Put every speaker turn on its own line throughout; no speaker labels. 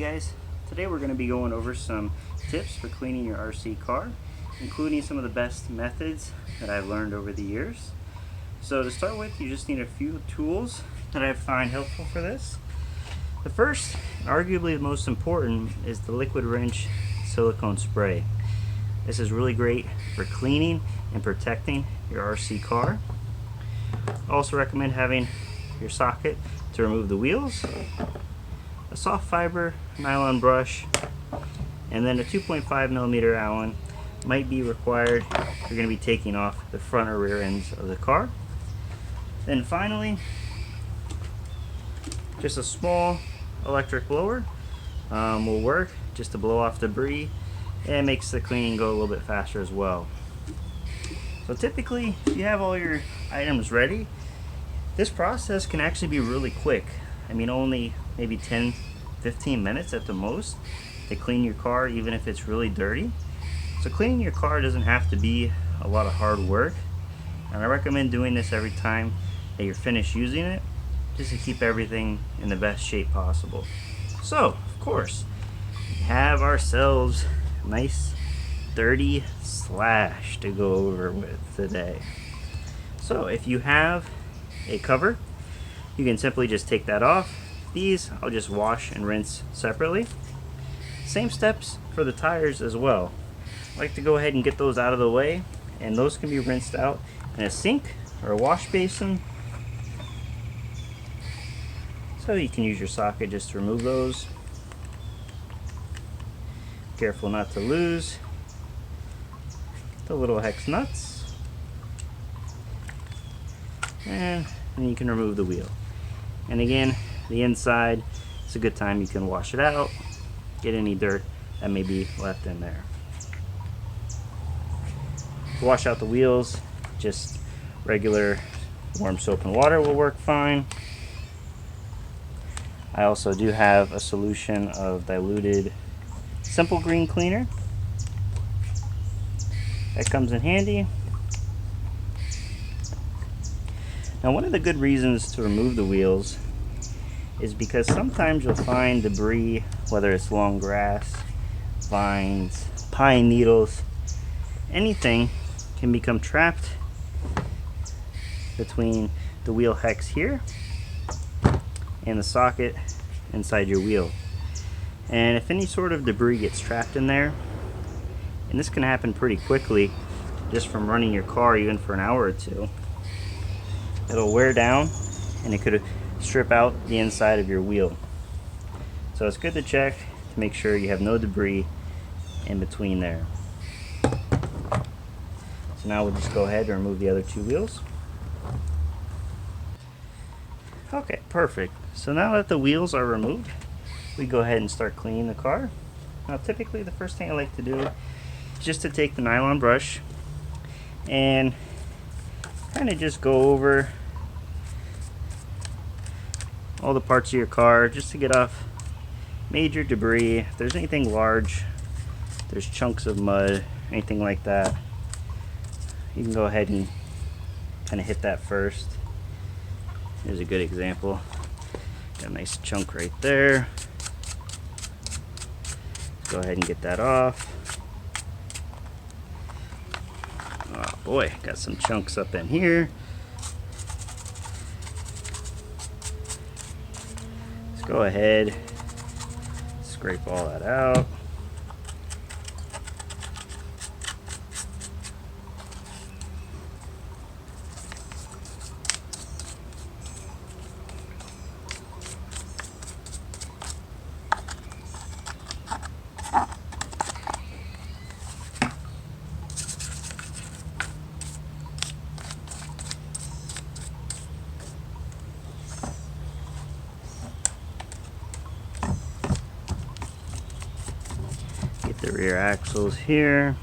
guys, today we're going to be going over some tips for cleaning your RC car, including some of the best methods that I've learned over the years. So to start with, you just need a few tools that I find helpful for this. The first, and arguably the most important, is the Liquid Wrench silicone spray. This is really great for cleaning and protecting your RC car. I also recommend having your socket to remove the wheels, a soft fiber nylon brush, and then a 2.5mm Allen might be required if you're going to be taking off the front or rear ends of the car. Then finally, just a small electric blower will work just to blow off debris, and it makes the cleaning go a little bit faster as well. So typically, if you have all your items ready, this process can actually be really quick. I mean, only maybe 10-15 minutes at the most to clean your car, even if it's really dirty. So cleaning your car doesn't have to be a lot of hard work, and I recommend doing this every time that you're finished using it, just to keep everything in the best shape possible. So, of course, we have ourselves a nice dirty Slash to go over with today. So if you have a cover, you can simply just take that off. These I'll just wash and rinse separately. Same steps for the tires as well. I like to go ahead and get those out of the way, and those can be rinsed out in a sink or a wash basin. So you can use your socket just to remove those. Careful not to lose the little hex nuts. And then you can remove the wheel. And again, the inside, it's a good time you can wash it out, get any dirt that may be left in there. To wash out the wheels, just regular warm soap and water will work fine. I also do have a solution of diluted simple green cleaner that comes in handy. Now, one of the good reasons to remove the wheels is because sometimes you'll find debris, whether it's long grass, vines, pine needles, anything can become trapped between the wheel hex here and the socket inside your wheel. And if any sort of debris gets trapped in there, and this can happen pretty quickly just from running your car even for an hour or two, it'll wear down and it could strip out the inside of your wheel. So it's good to check to make sure you have no debris in between there. So now we'll just go ahead and remove the other two wheels. Okay, perfect. So now that the wheels are removed, we go ahead and start cleaning the car. Now typically the first thing I like to do is just to take the nylon brush and kind of just go over all the parts of your car just to get off major debris. If there's anything large, there's chunks of mud, anything like that, you can go ahead and kind of hit that first. Here's a good example. Got a nice chunk right there. Go ahead and get that off. Oh boy, got some chunks up in here. Let's go ahead, scrape all that out. The rear axles here.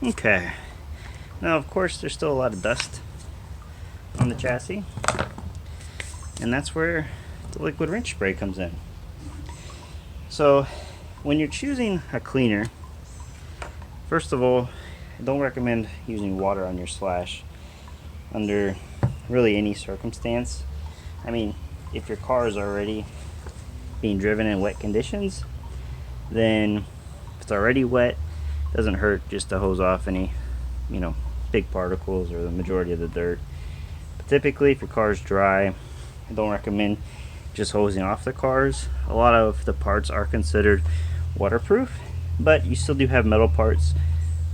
Okay, now of course there's still a lot of dust on the chassis, and that's where the liquid wrench spray comes in. So when you're choosing a cleaner, first of all, I don't recommend using water on your Slash under really any circumstance. I mean, if your car is already being driven in wet conditions, then if it's already wet, it doesn't hurt just to hose off any, you know, big particles or the majority of the dirt. But typically, if your car is dry, I don't recommend just hosing off the cars. A lot of the parts are considered waterproof, but you still do have metal parts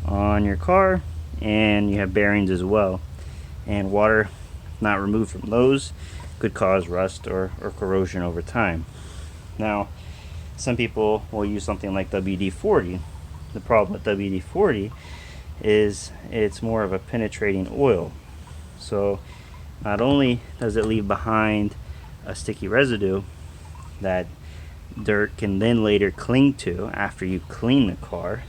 on your car, and you have bearings as well. And water, if not removed from those, could cause rust or corrosion over time. Now, some people will use something like WD-40. The problem with WD-40 is it's more of a penetrating oil. So not only does it leave behind a sticky residue that dirt can then later cling to after you clean the car,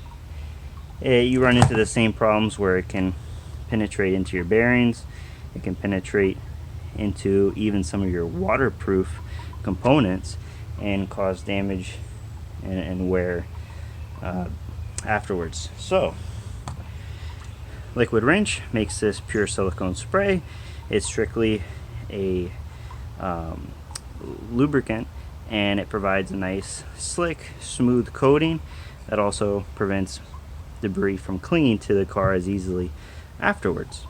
you run into the same problems where it can penetrate into your bearings, it can penetrate into even some of your waterproof components and cause damage and wear afterwards. So Liquid Wrench makes this pure silicone spray. It's strictly a lubricant, and it provides a nice slick smooth coating that also prevents debris from clinging to the car as easily afterwards.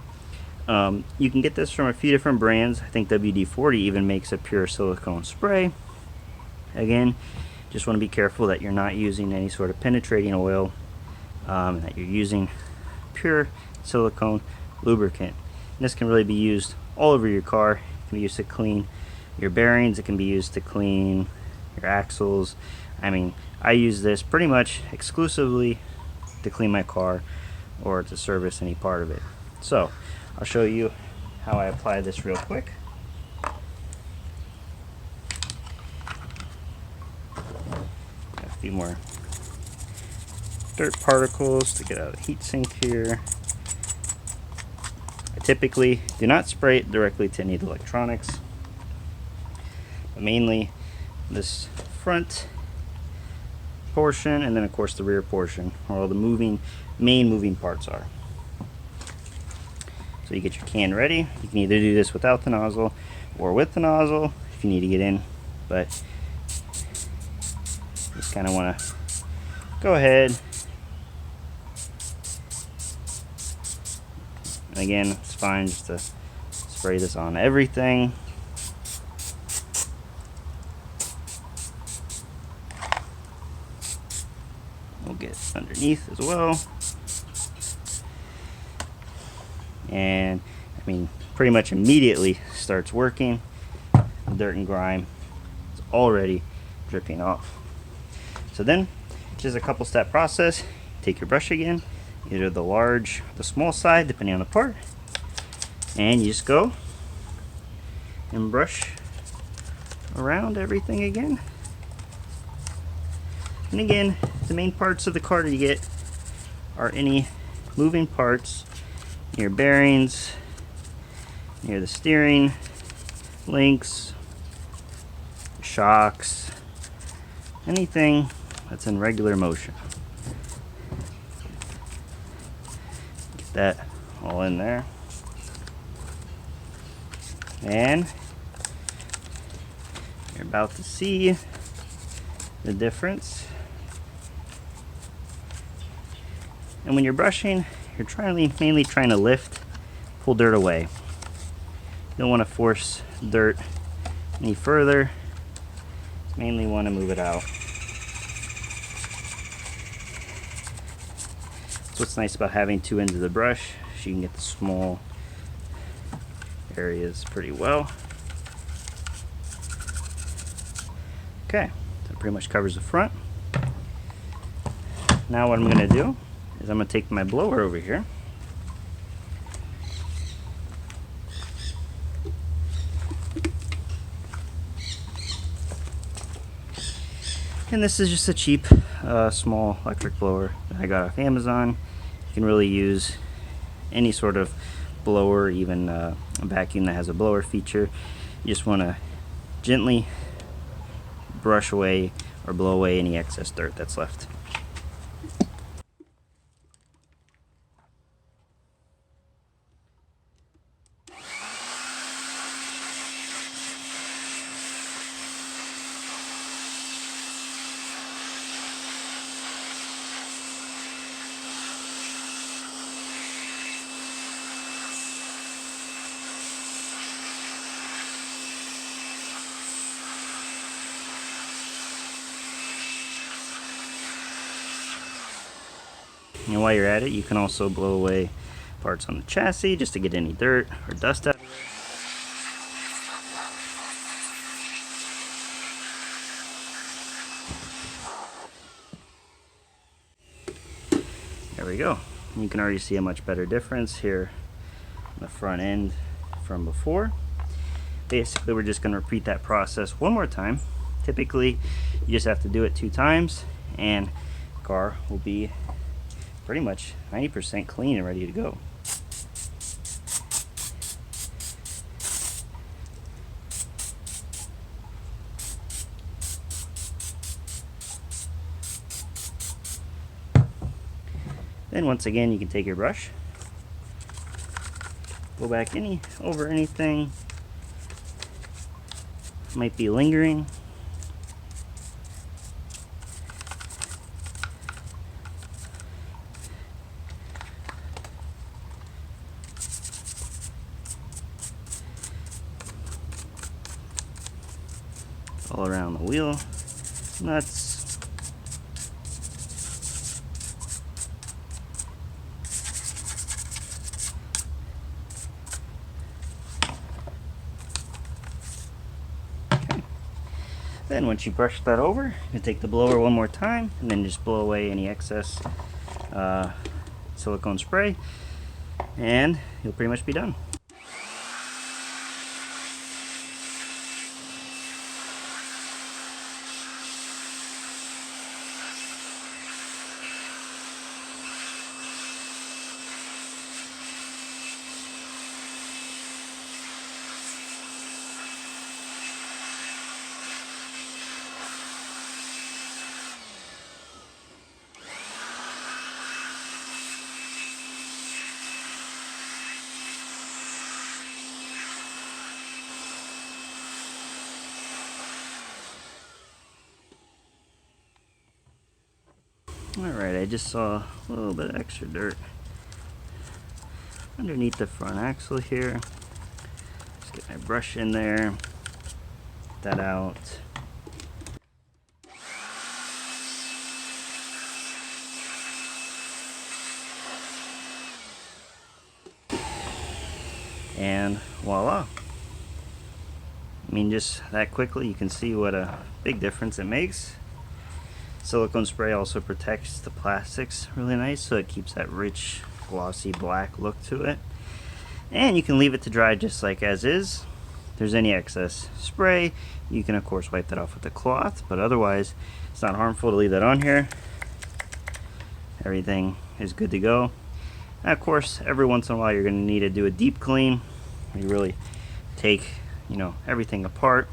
You can get this from a few different brands. I think WD-40 even makes a pure silicone spray. Again, just want to be careful that you're not using any sort of penetrating oil, and that you're using pure silicone lubricant. And this can really be used all over your car. It can be used to clean your bearings, it can be used to clean your axles. I mean, I use this pretty much exclusively to clean my car or to service any part of it. So I'll show you how I apply this real quick. Got a few more dirt particles to get out of the heatsink here. I typically do not spray it directly to any of the electronics, but mainly this front portion, and then of course the rear portion where all the main moving parts are. So you get your can ready. You can either do this without the nozzle or with the nozzle if you need to get in, but just kind of want to go ahead. And again, it's fine just to spray this on everything. We'll get underneath as well. And I mean, pretty much immediately starts working. The dirt and grime is already dripping off. So then, just a couple step process. Take your brush again, either the large or the small side, depending on the part, and you just go and brush around everything again. And again, the main parts of the car to get are any moving parts, your bearings, near the steering, links, shocks, anything that's in regular motion. Get that all in there. And you're about to see the difference. And when you're brushing, you're mainly trying to pull dirt away. You don't want to force dirt any further. You mainly want to move it out. That's what's nice about having two ends of the brush. So you can get the small areas pretty well. Okay, that pretty much covers the front. Now what I'm going to do is I'm going to take my blower over here. And this is just a cheap small electric blower that I got off Amazon. You can really use any sort of blower, even a vacuum that has a blower feature. You just want to gently brush away or blow away any excess dirt that's left. And while you're at it, you can also blow away parts on the chassis just to get any dirt or dust out of it. There we go. You can already see a much better difference here on the front end from before. Basically, we're just going to repeat that process one more time. Typically, you just have to do it 2 times, and the car will be pretty much 90% clean and ready to go. Then once again, you can take your brush, go back over anything might be lingering. All around the wheel nuts. Then once you brush that over, you can take the blower one more time and then just blow away any excess silicone spray, and you'll pretty much be done. Alright, I just saw a little bit of extra dirt underneath the front axle here. Just get my brush in there, get that out. And voila. I mean, just that quickly you can see what a big difference it makes. Silicone spray also protects the plastics really nice, so it keeps that rich glossy black look to it. And you can leave it to dry just like as is. If there's any excess spray, you can of course wipe that off with a cloth, but otherwise it's not harmful to leave that on here. Everything is good to go. And of course, every once in a while you're going to need to do a deep clean. You really take, everything apart.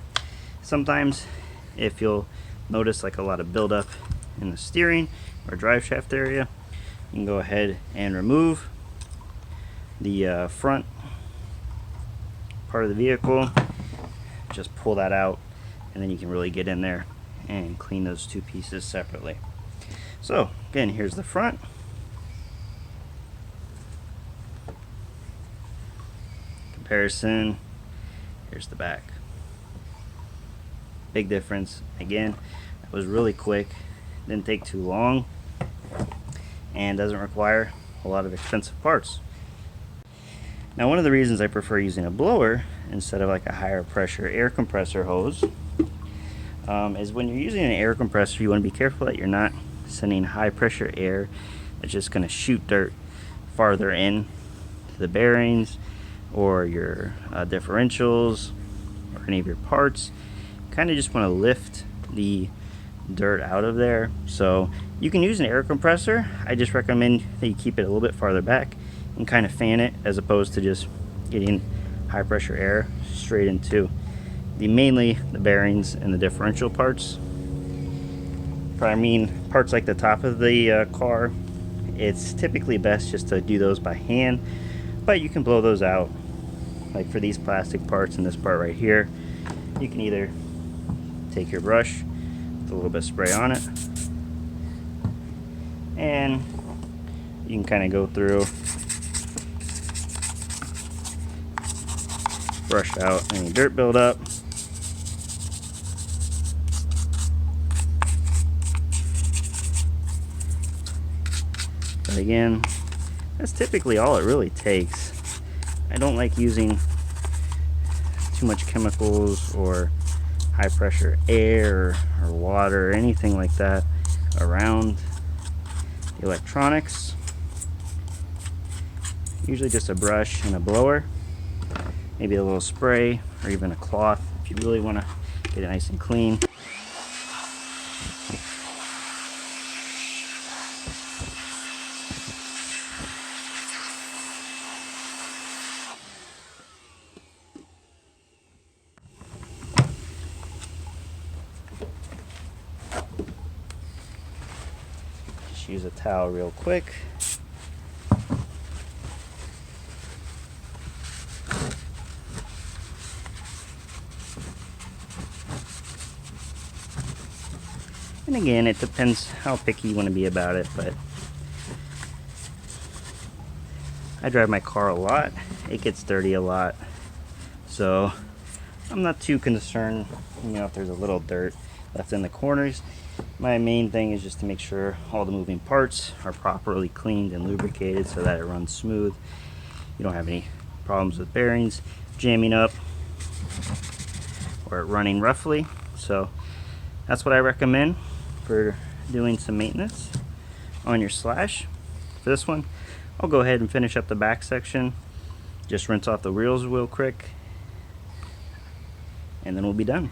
Sometimes if you'll notice like a lot of buildup in the steering or drive shaft area, you can go ahead and remove the front part of the vehicle. Just pull that out, and then you can really get in there and clean those 2 pieces separately. So again, here's the front. Comparison, here's the back. Big difference. Again, it was really quick, didn't take too long, and doesn't require a lot of expensive parts. Now, one of the reasons I prefer using a blower instead of like a higher pressure air compressor hose is when you're using an air compressor, you want to be careful that you're not sending high pressure air that's just going to shoot dirt farther in to the bearings or your differentials or any of your parts. Kind of just want to lift the dirt out of there. So you can use an air compressor. I just recommend that you keep it a little bit farther back and kind of fan it, as opposed to just getting high pressure air straight into mainly the bearings and the differential parts. I mean, parts like the top of the car, it's typically best just to do those by hand, but you can blow those out. Like for these plastic parts and this part right here, you can either take your brush with a little bit of spray on it, and you can kind of go through, brush out any dirt buildup. But again, that's typically all it really takes. I don't like using too much chemicals or high pressure air or water or anything like that around the electronics. Usually just a brush and a blower, maybe a little spray or even a cloth if you really want to get it nice and clean. Just use a towel real quick. And again, it depends how picky you want to be about it, but I drive my car a lot. It gets dirty a lot. So I'm not too concerned, if there's a little dirt left in the corners. My main thing is just to make sure all the moving parts are properly cleaned and lubricated so that it runs smooth. You don't have any problems with bearings jamming up or running roughly. So that's what I recommend for doing some maintenance on your Slash. For this one, I'll go ahead and finish up the back section. Just rinse off the wheels real quick, and then we'll be done.